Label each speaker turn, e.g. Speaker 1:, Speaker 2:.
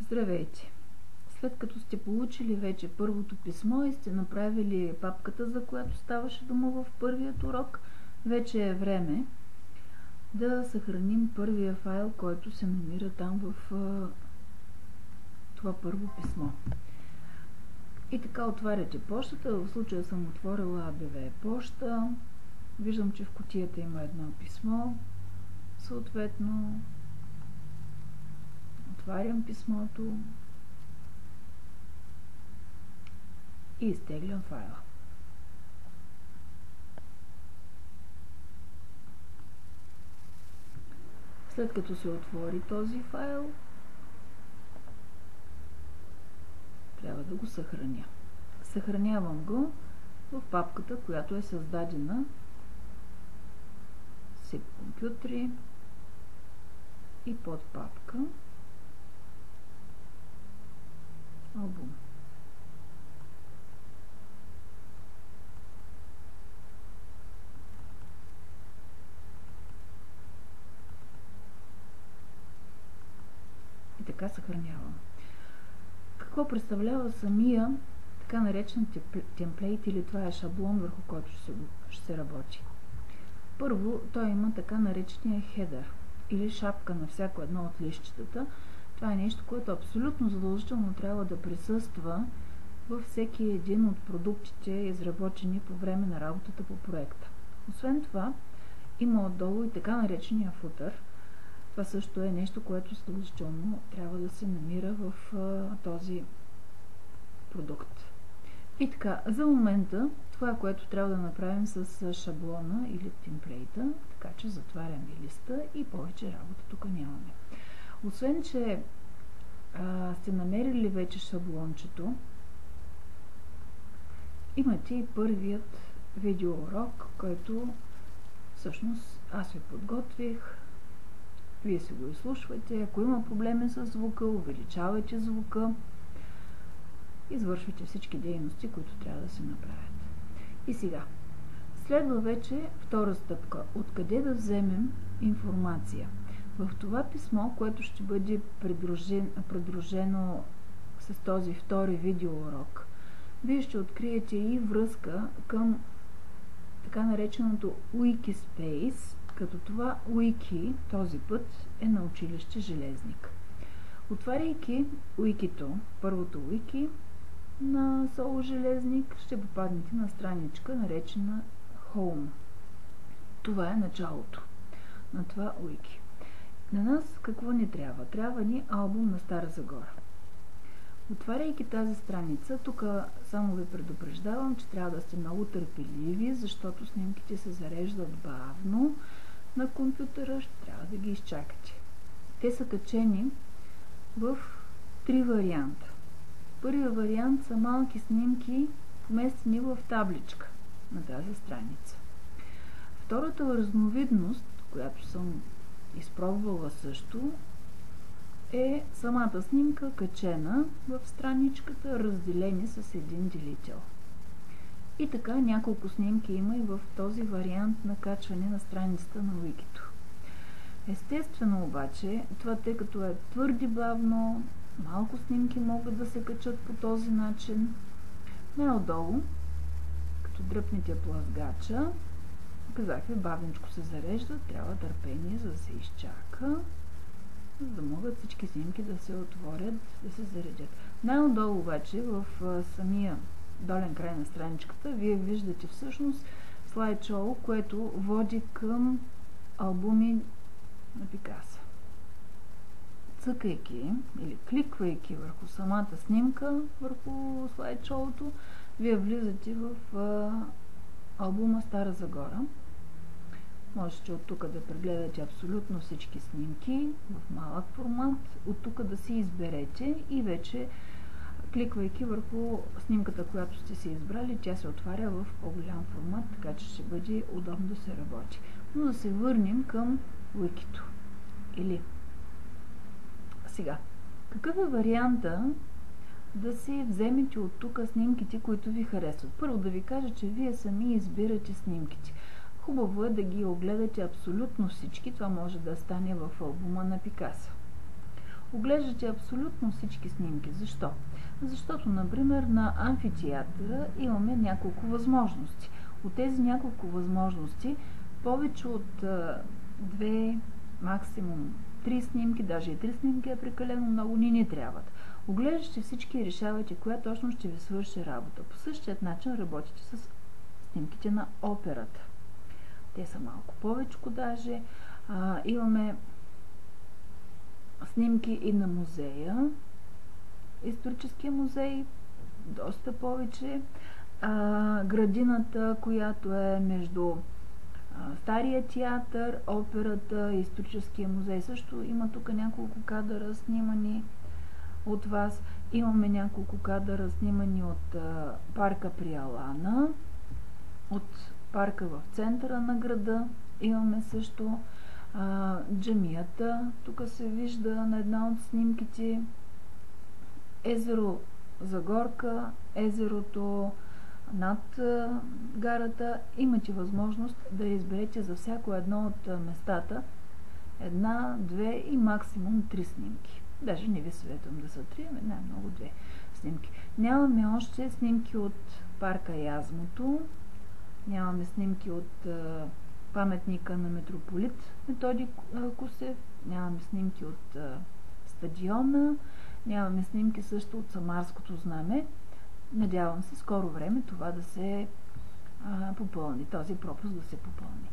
Speaker 1: Здравейте! След като сте получили вече първото писмо и сте направили папката, за която ставаше дума в първият урок, вече е време да съхраним първия файл, който се намира там в това първо писмо. И така отваряте почтата. В случая съм отворила ABV почта. Виждам, че в кутията има едно писмо. Съответно, отварям писмото и изтеглям файла. След като се отвори този файл, трябва да го съхраня. Съхранявам го в папката, която е създадена с компютри и подпапка албум. И така съхранявам. Какво представлява самия така наречен темплейт, или това е шаблон, върху който ще се работи? Първо, той има така наречения хедър или шапка на всяко едно от листчетата. Това е нещо, което абсолютно задължително трябва да присъства във всеки един от продуктите, изработени по време на работата по проекта. Освен това, има отдолу и така наречения футър. Това също е нещо, което задължително трябва да се намира в този продукт. И така, за момента това, което трябва да направим с шаблона или темплейта, така че затваряме листа и повече работа тук нямаме. Освен, че сте намерили вече шаблончето, имате и първият видеоурок, който всъщност аз ви подготвих. Вие си го изслушвате. Ако има проблеми с звука, увеличавайте звука. Извършвайте всички дейности, които трябва да се направят. И сега, следва вече втора стъпка. Откъде да вземем информация? В това писмо, което ще бъде придружено с този втори видеоурок, вие ще откриете и връзка към така нареченото Wikispace, като това Wiki този път е на училище Железник. Отваряйки Wikито, първото Wiki на СОУ Железник, ще попаднете на страничка, наречена Home. Това е началото на това Wiki. На нас какво ни трябва? Трябва ни албум на Стара Загора. Отваряйки тази страница, тук само ви предупреждавам, че трябва да сте много търпеливи, защото снимките се зареждат бавно на компютъра, ще трябва да ги изчакате. Те са качени в 3 варианта. Първият вариант са малки снимки, поместени в табличка на тази страница. Втората разновидност, която съм изпробвала също, е самата снимка качена в страничката, разделени с един делител. И така няколко снимки има и в този вариант на качване на страницата на Wikито. Естествено обаче, това тъй като е твърде бавно, малко снимки могат да се качат по този начин. Най-отдолу, като дръпнете плъзгача, казах ви, бавничко се зарежда, трябва търпение, за да се изчака, за да могат всички снимки да се отворят, да се заредят. Най-отдолу обаче, в самия долен край на страничката, вие виждате всъщност слайдшоу, което води към албуми на Пикасо. Цъкайки или кликвайки върху самата снимка, върху слайдшоуто, вие влизате в албума Стара Загора. Можете от тук да прегледате абсолютно всички снимки в малък формат, от тук да си изберете и вече кликвайки върху снимката, която сте си избрали, тя се отваря в по-голям формат, така че ще бъде удобно да се работи. Но да се върнем към Wikито. Или сега, какъв е варианта да си вземете от тук снимките, които ви харесват? Първо да ви кажа, че вие сами избирате снимките. Хубаво е да ги огледате абсолютно всички. Това може да стане в албума на Пикасо. Оглеждате абсолютно всички снимки. Защо? Защото, например, на амфитеатъра имаме няколко възможности. От тези няколко възможности, повече от 2, максимум 3 снимки, даже и 3 снимки е прекалено много, ни трябват. Оглеждате всички и решавате коя точно ще ви свърши работа. По същият начин работите с снимките на операта. Те са малко повечко даже. Имаме снимки и на музея, историческия музей, доста повече. Градината, която е между Стария театър, операта, историческия музей. Също има тук няколко кадъра снимани от вас. Имаме няколко кадъра снимани от парка при Алана, от парка в центъра на града. Имаме също джамията. Тук се вижда на една от снимките езеро Загорка, езерото над гарата. Имате възможност да изберете за всяко едно от местата 1, 2 и максимум 3 снимки. Даже не ви съветвам да са 3, най-много 2 снимки. Нямаме още снимки от парка Язмото, нямаме снимки от паметника на митрополит Методий Кусев, нямаме снимки от стадиона, нямаме снимки също от Самарското знаме. Надявам се скоро време това да се попълни, този пропуск да се попълни.